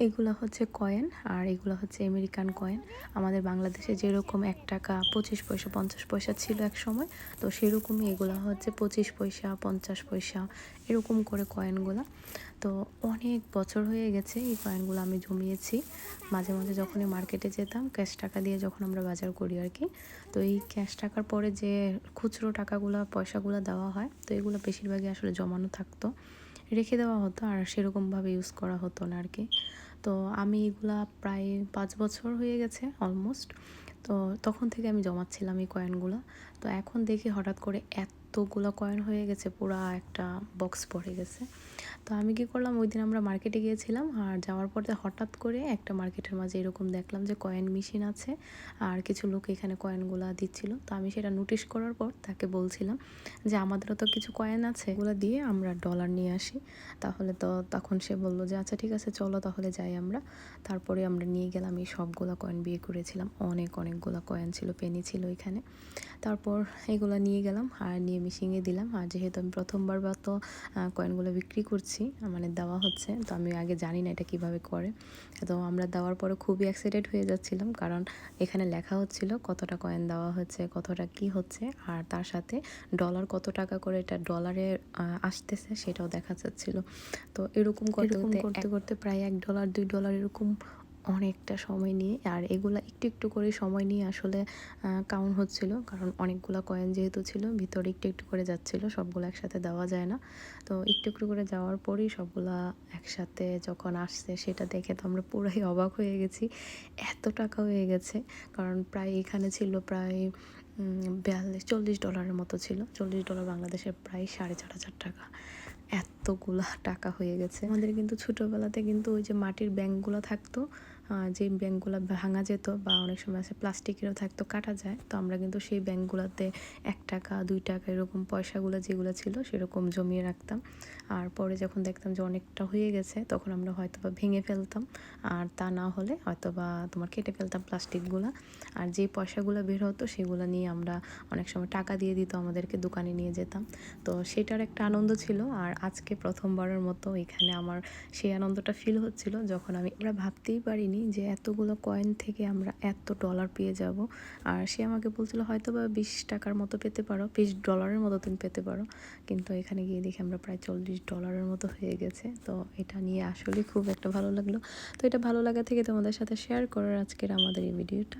এগুলা হচ্ছে কয়েন, আর এগুলো হচ্ছে আমেরিকান কয়েন। আমাদের বাংলাদেশে যেরকম ১ টাকা ২৫ পয়সা ৫০ পয়সা ছিল এক সময়, তো সেরকমই এগুলা হচ্ছে ২৫ পয়সা ৫০ পয়সা এরকম করে কয়েনগুলা। তো অনেক বছর হয়ে গেছে এই কয়েনগুলো আমি জমিয়েছি। মাঝে মাঝে যখনই মার্কেটে যেতাম ক্যাশ টাকা দিয়ে, যখন আমরা বাজার করি আর কি, তো এই ক্যাশ টাকার পরে যে খুচরো টাকাগুলো পয়সাগুলো দেওয়া হয়, তো এগুলো বেশিরভাগই আসলে জমানো থাকতো, রেখে দেওয়া হতো, আর সেরকমভাবে ইউজ করা হতো না আর কি। তো আমি এগুলা প্রায় ৫ বছর হয়ে গেছে অলমোস্ট। তো তখন থেকে আমি জমাচ্ছিলাম এই কয়েনগুলো। তো এখন দেখি হঠাৎ করে এতগুলো কয়েন হয়ে গেছে, পুরা একটা বক্স ভরে গেছে। তো আমি কি করলাম, ওই দিন আমরা মার্কেটে গিয়েছিলাম, আর যাওয়ার পরে হঠাৎ করে একটা মার্কেটের মাঝে এরকম দেখলাম যে কয়েন মেশিন আছে, আর কিছু লোক এখানে কয়েনগুলা দিচ্ছিল। তো আমি সেটা নোটিশ করার পর তাকে বলছিলাম যে আমাদেরও তো কিছু কয়েন আছে, এগুলো দিয়ে আমরা ডলার নিয়ে আসি। তাহলে তো তখন সে বলল যে আচ্ছা ঠিক আছে চলো তাহলে যাই আমরা। তারপরে আমরা নিয়ে গেলাম এই সবগুলা কয়েন, বিয়ে করেছিলাম অনেকগুলা কয়েন ছিল, পেনি ছিল এখানে। তারপর এগুলো নিয়ে গেলাম আর নিয়ে মিশিয়ে দিলাম। আর যেহেতু আমি প্রথমবার বা তো কয়েনগুলো বিক্রি করছি, মানে দেওয়া হচ্ছে, তো আমি আগে জানি না এটা কিভাবে করে। তো আমরা দেওয়ার পরে খুবই এক্সাইটেড হয়ে যাচ্ছিলাম, কারণ এখানে লেখা হচ্ছিল কতটা কয়েন দেওয়া হচ্ছে, কতটা কি হচ্ছে, আর তার সাথে ডলার কত টাকা করে এটা ডলারে আসতেছে সেটাও দেখা যাচ্ছিল। তো এরকম করতে করতে করতে প্রায় $1 $2 এরকম অনেকটা সময় নিয়ে, আর এগুলা একটু একটু করে সময় নিয়ে আসলে কাউন্ট হচ্ছিল, কারণ অনেকগুলা কয়েন যেহেতু ছিল ভিতরে একটু একটু করে যাচ্ছিল, সবগুলো একসাথে দেওয়া যায় না। তো একটু একটু করে যাওয়ার পরেই সবগুলা একসাথে যখন আসছে সেটা দেখে তো আমরা পুরাই অবাক হয়ে গেছি, এত টাকা হয়ে গেছে। কারণ প্রায় এখানে ছিল প্রায় 40 ডলারের মতো ছিল, $40 বাংলাদেশের প্রায় 4,500 টাকা। এতগুলা টাকা হয়ে গেছে আমাদের। কিন্তু ছোটোবেলাতে কিন্তু ওই যে মাটির ব্যাংকগুলো থাকতো, যে ব্যাংকগুলো ভাঙা যেত, বা অনেক সময় আছে প্লাস্টিকেরও থাকতো, কাটা যায়, তো আমরা কিন্তু সেই ব্যাংকগুলোতে 1 টাকা 2 টাকা এরকম পয়সাগুলো যেগুলো ছিল সেরকম জমিয়ে রাখতাম। আর পরে যখন দেখতাম যে অনেকটা হয়ে গেছে, তখন আমরা হয়তো বা ভেঙে ফেলতাম, আর তা না হলে হয়তো বা তোমার কেটে ফেলতাম প্লাস্টিকগুলো। আর যে পয়সাগুলো বের হতো সেগুলো নিয়ে আমরা অনেক সময় টাকা দিয়ে দিত আমাদেরকে, দোকানে নিয়ে যেতাম। তো সেটার একটা আনন্দ ছিল। আর আজকে প্রথমবারের মতো এখানে আমার সেই আনন্দটা ফিল হচ্ছিল, যখন আমরা ভাবতেই পারিনি যে এতগুলো কয়েন থেকে আমরা এত ডলার পেয়ে যাব। আর সে আমাকে বলছিল হয়তো বা 20 টাকার মতো পেতে পারো, $20 মতো তুমি পেতে পারো, কিন্তু এখানে গিয়ে দেখি আমরা প্রায় $40 মতো হয়ে গেছে। তো এটা নিয়ে আসলে খুব একটা ভালো লাগলো। তো এটা ভালো লাগা থেকে তোমাদের সাথে শেয়ার করার আজকের আমাদের এই ভিডিওটা।